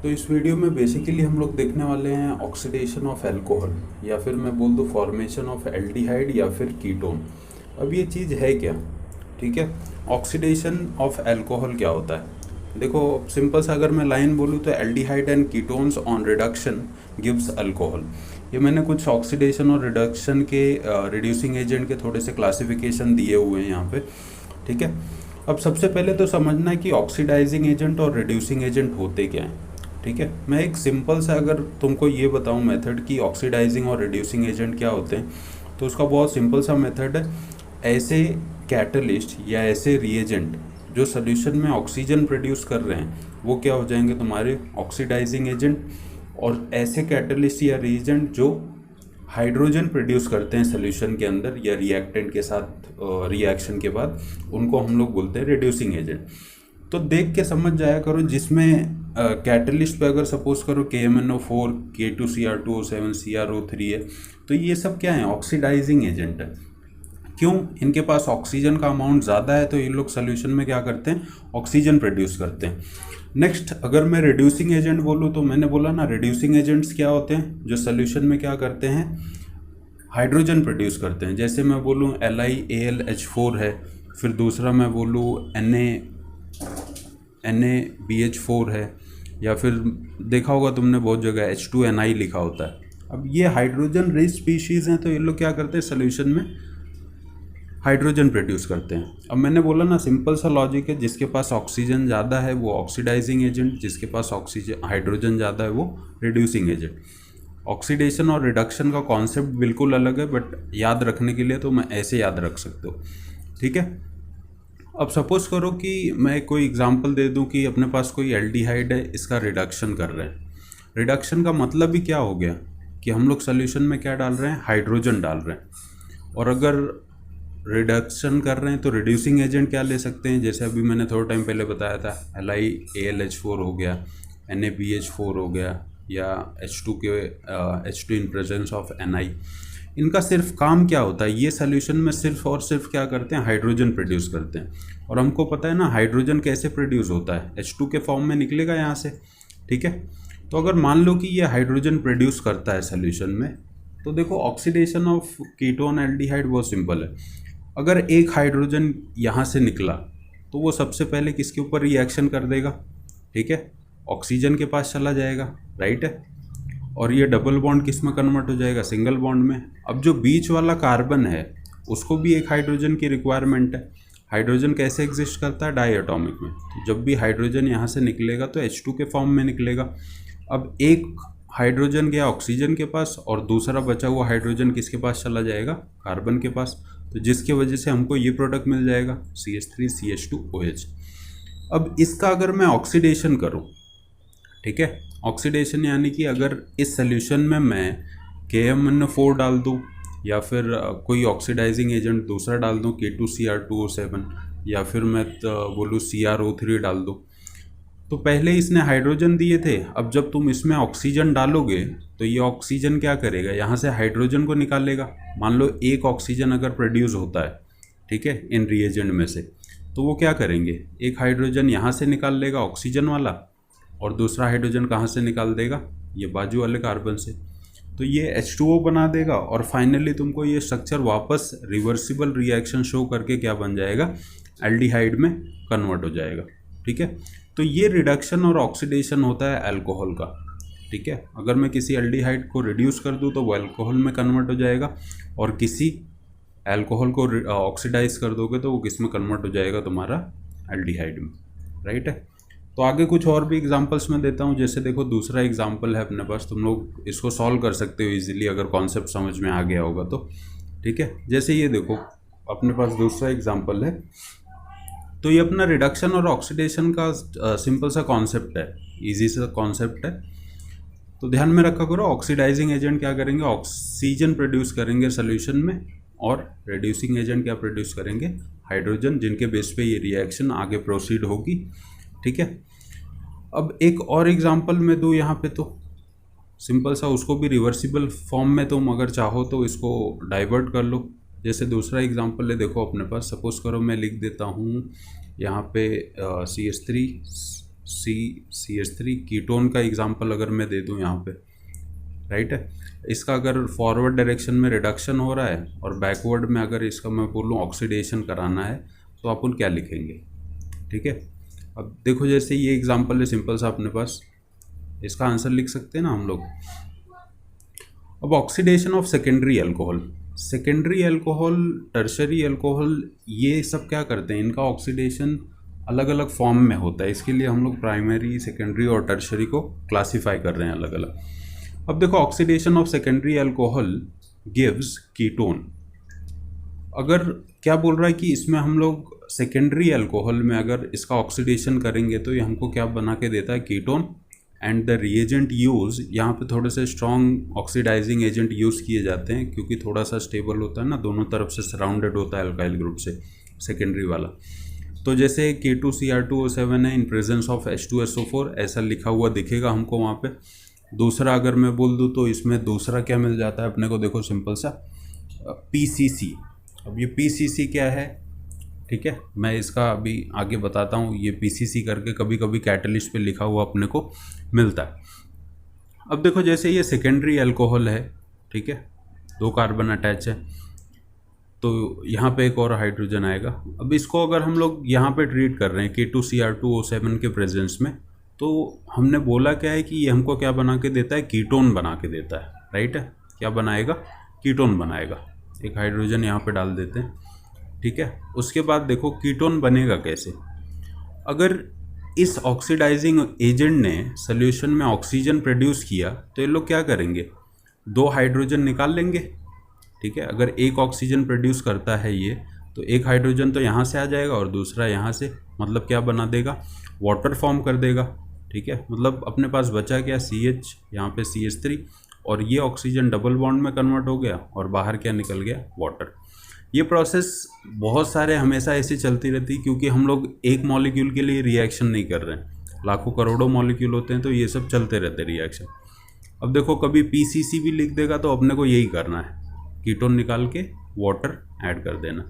तो इस वीडियो में बेसिकली हम लोग देखने वाले हैं ऑक्सीडेशन ऑफ अल्कोहल, या फिर मैं बोल दूँ फॉर्मेशन ऑफ एल्डिहाइड या फिर कीटोन। अब ये चीज़ है क्या? ठीक है, ऑक्सीडेशन ऑफ अल्कोहल क्या होता है? देखो सिंपल सा अगर मैं लाइन बोलूँ तो aldehyde and ketones on reduction gives alcohol. ये मैंने कुछ ऑक्सीडेशन और रिडक्शन के रिड्यूसिंग एजेंट के थोड़े से क्लासिफिकेशन दिए हुए हैं यहाँ पे। ठीक है, अब सबसे पहले तो समझना है कि ऑक्सीडाइजिंग एजेंट और रिड्यूसिंग एजेंट होते क्या हैं। ठीक है, मैं एक सिंपल सा अगर तुमको ये बताऊं मेथड कि ऑक्सीडाइजिंग और रिड्यूसिंग एजेंट क्या होते हैं, तो उसका बहुत सिंपल सा मेथड है। ऐसे कैटलिस्ट या ऐसे रिएजेंट जो सोल्यूशन में ऑक्सीजन प्रोड्यूस कर रहे हैं वो क्या हो जाएंगे तुम्हारे ऑक्सीडाइजिंग एजेंट, और ऐसे कैटलिस्ट या रिएजेंट जो हाइड्रोजन प्रोड्यूस करते हैं सोल्यूशन के अंदर या रिएक्टेंट के साथ रिएक्शन के बाद, उनको हम लोग बोलते हैं रिड्यूसिंग एजेंट। तो देख के समझ जाया करो, जिसमें कैटलिस्ट पे अगर सपोज करो KMnO4 K2Cr2O7 CrO3 है, तो ये सब क्या है? ऑक्सीडाइजिंग एजेंट है। क्यों? इनके पास ऑक्सीजन का अमाउंट ज़्यादा है, तो ये लोग सोल्यूशन में क्या करते हैं? ऑक्सीजन प्रोड्यूस करते हैं। नेक्स्ट अगर मैं रिड्यूसिंग एजेंट बोलूँ, तो मैंने बोला ना रिड्यूसिंग एजेंट्स क्या होते हैं? जो सोल्यूशन में क्या करते हैं? हाइड्रोजन प्रोड्यूस करते हैं। जैसे मैं बोलूँ LiAlH4 है, फिर दूसरा मैं बोलूँ NaBH4 है, या फिर देखा होगा तुमने बहुत जगह H2Ni लिखा होता है। अब ये हाइड्रोजन रिच स्पीशीज़ हैं, तो ये लोग क्या करते हैं? सोल्यूशन में हाइड्रोजन प्रोड्यूस करते हैं। अब मैंने बोला ना सिंपल सा लॉजिक है, जिसके पास ऑक्सीजन ज़्यादा है वो ऑक्सीडाइजिंग एजेंट, जिसके पास ऑक्सीजन हाइड्रोजन ज़्यादा है वो रिड्यूसिंग एजेंट। ऑक्सीडेशन और रिडक्शन का कॉन्सेप्ट बिल्कुल अलग है, बट याद रखने के लिए तो मैं ऐसे याद रख सकते हो। ठीक है, अब सपोज करो कि मैं कोई एग्जांपल दे दूं कि अपने पास कोई एल्डिहाइड है, इसका रिडक्शन कर रहे हैं। रिडक्शन का मतलब ही क्या हो गया कि हम लोग सोल्यूशन में क्या डाल रहे हैं? हाइड्रोजन डाल रहे हैं। और अगर रिडक्शन कर रहे हैं तो रिड्यूसिंग एजेंट क्या ले सकते हैं? जैसे अभी मैंने थोड़ा टाइम पहले बताया था, LiAlH4 हो गया, NaBH4 हो गया, या H2 in presence of Ni। इनका सिर्फ काम क्या होता है? ये सोल्यूशन में सिर्फ और सिर्फ क्या करते हैं? हाइड्रोजन प्रोड्यूस करते हैं। और हमको पता है ना हाइड्रोजन कैसे प्रोड्यूस होता है? H2 के फॉर्म में निकलेगा यहाँ से। ठीक है, तो अगर मान लो कि ये हाइड्रोजन प्रोड्यूस करता है सोल्यूशन में, तो देखो ऑक्सीडेशन ऑफ कीटोन एल्डिहाइड बहुत सिंपल है। अगर एक हाइड्रोजन यहाँ से निकला तो वो सबसे पहले किसके ऊपर रिएक्शन कर देगा? ठीक है, ऑक्सीजन के पास चला जाएगा, राइट है। और ये डबल बॉन्ड किस में कन्वर्ट हो जाएगा? सिंगल बॉन्ड में। अब जो बीच वाला कार्बन है उसको भी एक हाइड्रोजन की रिक्वायरमेंट है। हाइड्रोजन कैसे एग्जिस्ट करता है? डाई एटॉमिक में। तो जब भी हाइड्रोजन यहाँ से निकलेगा तो H2 के फॉर्म में निकलेगा। अब एक हाइड्रोजन गया ऑक्सीजन के पास, और दूसरा बचा हुआ हाइड्रोजन किसके पास चला जाएगा? कार्बन के पास। तो जिसकी वजह से हमको ये प्रोडक्ट मिल जाएगा CH3CH2OH। अब इसका अगर मैं ऑक्सीडेशन करूँ, ठीक है, ऑक्सीडेशन यानी कि अगर इस सोल्यूशन में मैं KMnO4 डाल दूँ, या फिर कोई ऑक्सीडाइजिंग एजेंट दूसरा डाल दूँ K2Cr2O7, या फिर मैं बोलूँ CrO3 डाल दूँ, तो पहले इसने हाइड्रोजन दिए थे। अब जब तुम इसमें ऑक्सीजन डालोगे तो ये ऑक्सीजन क्या करेगा? यहाँ से हाइड्रोजन को निकालेगा। मान लो एक ऑक्सीजन अगर प्रोड्यूस होता है, ठीक है, इन रिएजेंट में से, तो वो क्या करेंगे? एक हाइड्रोजन यहाँ से निकाल लेगा ऑक्सीजन वाला, और दूसरा हाइड्रोजन कहाँ से निकाल देगा? ये बाजू वाले कार्बन से। तो ये H2O बना देगा, और फाइनली तुमको ये स्ट्रक्चर वापस रिवर्सिबल रिएक्शन शो करके क्या बन जाएगा? एल्डिहाइड में कन्वर्ट हो जाएगा। ठीक है, तो ये रिडक्शन और ऑक्सीडेशन होता है अल्कोहल का। ठीक है, अगर मैं किसी एल्डिहाइड को रिड्यूस कर दूं तो वो अल्कोहल में कन्वर्ट हो जाएगा, और किसी अल्कोहल को ऑक्सीडाइज कर दोगे तो वो किस में कन्वर्ट हो जाएगा? तुम्हारा एल्डिहाइड में, राइट है। तो आगे कुछ और भी एग्जांपल्स मैं देता हूँ। जैसे देखो दूसरा एग्जांपल है अपने पास, तुम लोग इसको सॉल्व कर सकते हो इजीली अगर कॉन्सेप्ट समझ में आ गया होगा तो। ठीक है, जैसे ये देखो अपने पास दूसरा एग्जांपल है। तो ये अपना रिडक्शन और ऑक्सीडेशन का सिंपल सा कॉन्सेप्ट है, इजी सा कॉन्सेप्ट है। तो ध्यान में रखा करो, ऑक्सीडाइजिंग एजेंट क्या करेंगे? ऑक्सीजन प्रोड्यूस करेंगे सोल्यूशन में, और रिड्यूसिंग एजेंट क्या प्रोड्यूस करेंगे? हाइड्रोजन, जिनके बेस पे ये रिएक्शन आगे प्रोसीड होगी। ठीक है, अब एक और एग्जांपल मैं दूँ यहाँ पे, तो सिंपल सा, उसको भी रिवर्सिबल फॉर्म में तुम अगर चाहो तो इसको डाइवर्ट कर लो। जैसे दूसरा एग्जांपल है, देखो अपने पास सपोज करो मैं लिख देता हूँ यहाँ पे CH3 CH3 कीटोन का एग्जांपल अगर मैं दे दूं यहाँ पे, राइट है, इसका अगर फॉरवर्ड डायरेक्शन में रिडक्शन हो रहा है और बैकवर्ड में अगर इसका मैं बोलूँ ऑक्सीडेशन कराना है तो अपन क्या लिखेंगे, ठीक है। अब देखो जैसे ये एग्जांपल है सिंपल सा अपने पास, इसका आंसर लिख सकते हैं ना हम लोग। अब oxidation of secondary alcohol, secondary alcohol, tertiary alcohol, ये सब क्या करते हैं, इनका ऑक्सीडेशन अलग अलग फॉर्म में होता है, इसके लिए हम लोग प्राइमरी, सेकेंडरी और टर्शरी को क्लासीफाई कर रहे हैं अलग अलग। अब देखो oxidation of secondary alcohol gives ketone. अगर क्या बोल रहा है कि इसमें हम लोग सेकेंडरी अल्कोहल में अगर इसका ऑक्सीडेशन करेंगे तो ये हमको क्या बना के देता है, ketone. And the reagent use, यहाँ पे थोड़े से स्ट्रॉन्ग ऑक्सीडाइजिंग एजेंट यूज़ किए जाते हैं क्योंकि थोड़ा सा स्टेबल होता है ना, दोनों तरफ से सराउंडेड होता है अल्काइल ग्रुप से सेकेंडरी वाला। तो जैसे K2Cr2O7 है इन प्रेजेंस ऑफ H2SO4, ऐसा लिखा हुआ दिखेगा हमको वहाँ पे। दूसरा अगर मैं बोल दूँ तो इसमें दूसरा क्या मिल जाता है अपने को, देखो सिंपल सा PCC। अब ये PCC क्या है, ठीक है, मैं इसका अभी आगे बताता हूँ। ये PCC करके कभी कभी कैटलिस्ट पे लिखा हुआ अपने को मिलता है। अब देखो जैसे ये सेकेंडरी अल्कोहल है, ठीक है, 2 कार्बन अटैच है, तो यहाँ पे एक और हाइड्रोजन आएगा। अब इसको अगर हम लोग यहाँ पे ट्रीट कर रहे हैं K2Cr2O7 के प्रेजेंस में, तो हमने बोला क्या है कि ये हमको क्या बना के देता है, कीटोन बना के देता है, राइट है। क्या बनाएगा, कीटोन बनाएगा। एक हाइड्रोजन यहाँ पे डाल देते हैं, ठीक है। उसके बाद देखो कीटोन बनेगा कैसे, अगर इस ऑक्सीडाइजिंग एजेंट ने सोल्यूशन में ऑक्सीजन प्रोड्यूस किया तो ये लोग क्या करेंगे, 2 हाइड्रोजन निकाल लेंगे, ठीक है। अगर एक ऑक्सीजन प्रोड्यूस करता है ये, तो एक हाइड्रोजन तो यहाँ से आ जाएगा और दूसरा यहाँ से, मतलब क्या बना देगा, वाटर फॉर्म कर देगा, ठीक है। मतलब अपने पास बचा क्या, CH, यहाँ पे CH3, और ये ऑक्सीजन डबल बॉन्ड में कन्वर्ट हो गया और बाहर क्या निकल गया, वाटर। ये प्रोसेस बहुत सारे हमेशा ऐसे चलती रहती है क्योंकि हम लोग एक मॉलिक्यूल के लिए रिएक्शन नहीं कर रहे हैं, लाखों करोड़ों मॉलिक्यूल होते हैं, तो ये सब चलते रहते रिएक्शन। अब देखो कभी PCC भी लिख देगा तो अपने को यही करना है, कीटोन निकाल के वाटर ऐड कर देना।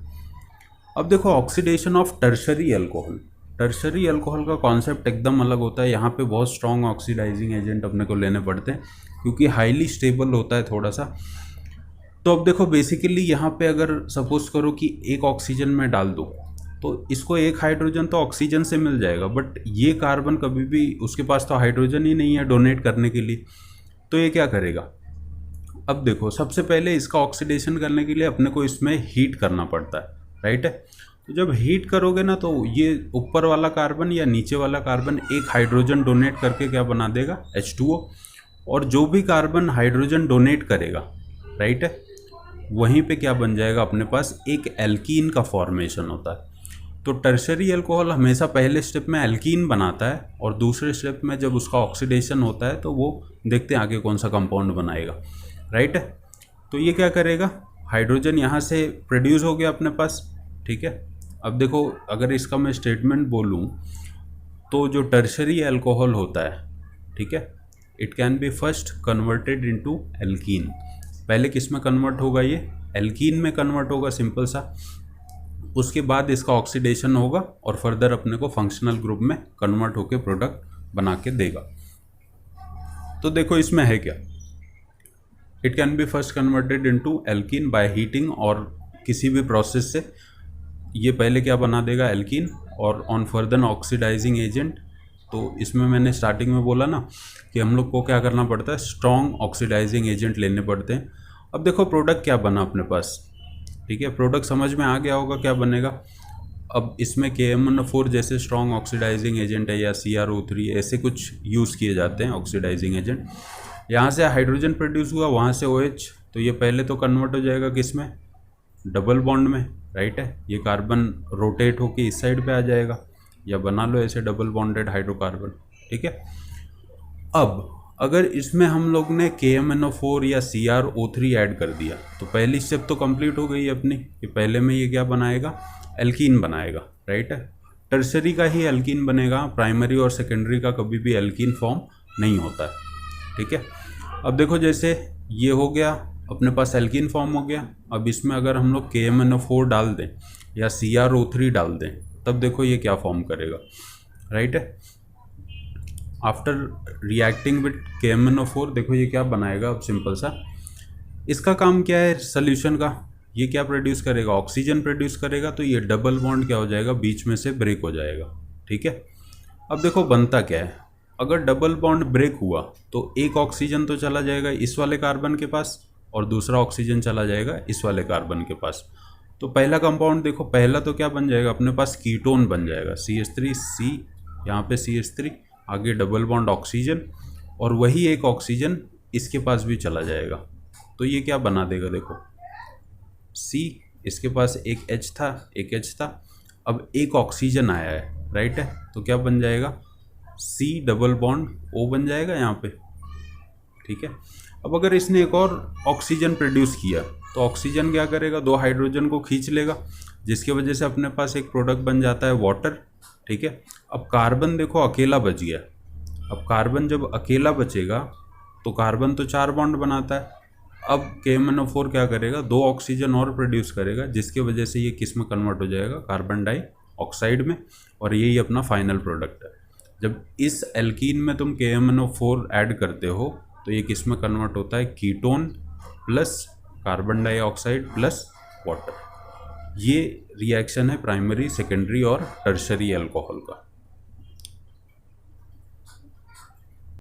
अब देखो oxidation of tertiary alcohol, tertiary alcohol का कॉन्सेप्ट एकदम अलग होता है। यहाँ पे बहुत स्ट्रॉन्ग ऑक्सीडाइजिंग एजेंट अपने को लेने पड़ते हैं क्योंकि हाईली स्टेबल होता है थोड़ा सा। तो अब देखो बेसिकली यहाँ पे अगर सपोज करो कि एक ऑक्सीजन में डाल दो तो इसको एक हाइड्रोजन तो ऑक्सीजन से मिल जाएगा, बट ये कार्बन कभी भी, उसके पास तो हाइड्रोजन ही नहीं है डोनेट करने के लिए, तो ये क्या करेगा। अब देखो सबसे पहले इसका ऑक्सीडेशन करने के लिए अपने को इसमें हीट करना पड़ता है, राइट है। तो जब हीट करोगे ना तो ये ऊपर वाला कार्बन या नीचे वाला कार्बन एक हाइड्रोजन डोनेट करके क्या बना देगा, H2O, और जो भी कार्बन हाइड्रोजन डोनेट करेगा, राइट है, वहीं पे क्या बन जाएगा, अपने पास एक एल्कीन का फॉर्मेशन होता है। तो टर्शरी अल्कोहल हमेशा पहले स्टेप में एल्कीन बनाता है और दूसरे स्टेप में जब उसका ऑक्सीडेशन होता है तो वो देखते हैं आगे कौन सा कंपाउंड बनाएगा, राइट है। तो ये क्या करेगा, हाइड्रोजन यहाँ से प्रोड्यूस हो गया अपने पास, ठीक है। अब देखो अगर इसका मैं स्टेटमेंट बोलूँ तो जो टर्शरी अल्कोहल होता है, ठीक है, it can be first converted into alkene. पहले किस में कन्वर्ट होगा, ये एल्कीन में कन्वर्ट होगा सिंपल सा। उसके बाद इसका ऑक्सीडेशन होगा और फर्दर अपने को फंक्शनल ग्रुप में कन्वर्ट होकर प्रोडक्ट बना के देगा। तो देखो इसमें है क्या, it can be first converted into alkene by heating, और किसी भी प्रोसेस से ये पहले क्या बना देगा, एल्कीन, और ऑन फर्दर ऑक्सीडाइजिंग एजेंट। तो इसमें मैंने स्टार्टिंग में बोला ना कि हम लोग को क्या करना पड़ता है, स्ट्रॉन्ग ऑक्सीडाइजिंग एजेंट लेने पड़ते हैं। अब देखो प्रोडक्ट क्या बना अपने पास, ठीक है, प्रोडक्ट समझ में आ गया होगा क्या बनेगा। अब इसमें KMnO4 जैसे स्ट्रॉन्ग ऑक्सीडाइजिंग एजेंट है या CrO3 ऐसे कुछ यूज़ किए जाते हैं ऑक्सीडाइजिंग एजेंट। यहाँ से हाइड्रोजन प्रोड्यूस हुआ, वहाँ से OH, तो ये पहले तो कन्वर्ट हो जाएगा किस में, डबल बॉन्ड में, राइट है। ये कार्बन रोटेट होके इस साइड पे आ जाएगा, या बना लो ऐसे डबल बॉन्डेड हाइड्रोकार्बन, ठीक है। अब अगर इसमें हम लोग ने KMnO4 या CrO3 ऐड कर दिया तो पहली स्टेप तो कंप्लीट हो गई अपनी, कि पहले में ये क्या बनाएगा, एल्कीन बनाएगा, राइट है। टर्शरी का ही एल्कीन बनेगा, प्राइमरी और सेकेंडरी का कभी भी एल्कीन फॉर्म नहीं होता है, ठीक है। अब देखो जैसे ये हो गया अपने पास, एल्कीन फॉर्म हो गया। अब इसमें अगर हम लोग KMnO4 डाल दें या CrO3 डाल दें तब देखो ये क्या फॉर्म करेगा, राइट है। आफ्टर रिएक्टिंग विद KMnO4 देखो ये क्या बनाएगा अब सिंपल सा। इसका काम क्या है सोल्यूशन का, ये क्या प्रोड्यूस करेगा, ऑक्सीजन प्रोड्यूस करेगा। तो ये डबल बॉन्ड क्या हो जाएगा, बीच में से ब्रेक हो जाएगा। ठीक है, अब देखो बनता क्या है, अगर डबल बॉन्ड ब्रेक हुआ तो एक ऑक्सीजन तो चला जाएगा इस वाले कार्बन के पास और दूसरा ऑक्सीजन चला जाएगा इस वाले कार्बन के पास। तो पहला कंपाउंड देखो, पहला तो क्या बन जाएगा अपने पास, कीटोन बन जाएगा CH3 C, यहाँ पे CH3, आगे डबल बॉन्ड ऑक्सीजन और वही एक ऑक्सीजन इसके पास भी चला जाएगा। तो ये क्या बना देगा देखो, C, इसके पास एक H था, एक H था, अब एक ऑक्सीजन आया है, राइट है, तो क्या बन जाएगा, C डबल बॉन्ड O बन जाएगा यहाँ पे। ठीक है, अब अगर इसने एक और ऑक्सीजन प्रोड्यूस किया तो ऑक्सीजन क्या करेगा, दो हाइड्रोजन को खींच लेगा, जिसकी वजह से अपने पास एक प्रोडक्ट बन जाता है वाटर। ठीक है, अब कार्बन देखो अकेला बच गया। अब कार्बन जब अकेला बचेगा तो कार्बन तो 4 बॉन्ड बनाता है, अब KMnO4 क्या करेगा, 2 ऑक्सीजन और प्रोड्यूस करेगा, जिसकी वजह से ये किस में कन्वर्ट हो जाएगा, कार्बन डाइऑक्साइड में, और यही अपना फाइनल प्रोडक्ट है। जब इस एल्कीन में तुम KMnO4 ऐड करते हो तो ये किस में कन्वर्ट होता है, ketone plus carbon dioxide plus water. ये रिएक्शन है प्राइमरी, सेकेंडरी और टर्शरी अल्कोहल का।